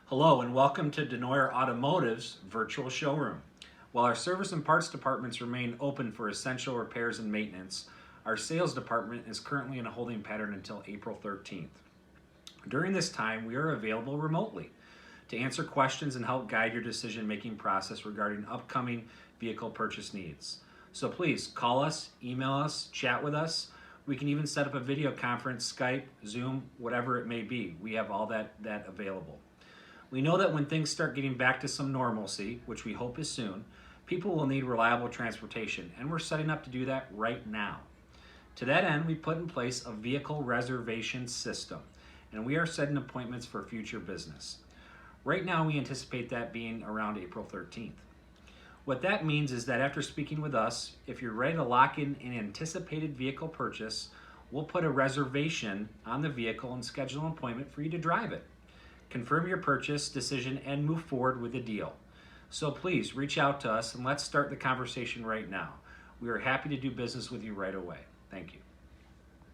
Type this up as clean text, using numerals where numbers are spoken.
Hello and welcome to DeNooyer Automotive's virtual showroom. While our service and parts departments remain open for essential repairs and maintenance, our sales department is currently in a holding pattern until April 13th. During this time, we are available remotely to answer questions and help guide your decision-making process regarding upcoming vehicle purchase needs. So please call us, email us, chat with us. We can even set up a video conference, Skype, Zoom, whatever it may be. We have all that available. We know that when things start getting back to some normalcy, which we hope is soon, people will need reliable transportation, and we're setting up to do that right now. To that end, we put in place a vehicle reservation system, and we are setting appointments for future business. Right now, we anticipate that being around April 13th. What that means is that after speaking with us, if you're ready to lock in an anticipated vehicle purchase, we'll put a reservation on the vehicle and schedule an appointment for you to drive it. Confirm your purchase decision and move forward with the deal. So please reach out to us and let's start the conversation right now. We are happy to do business with you right away. Thank you.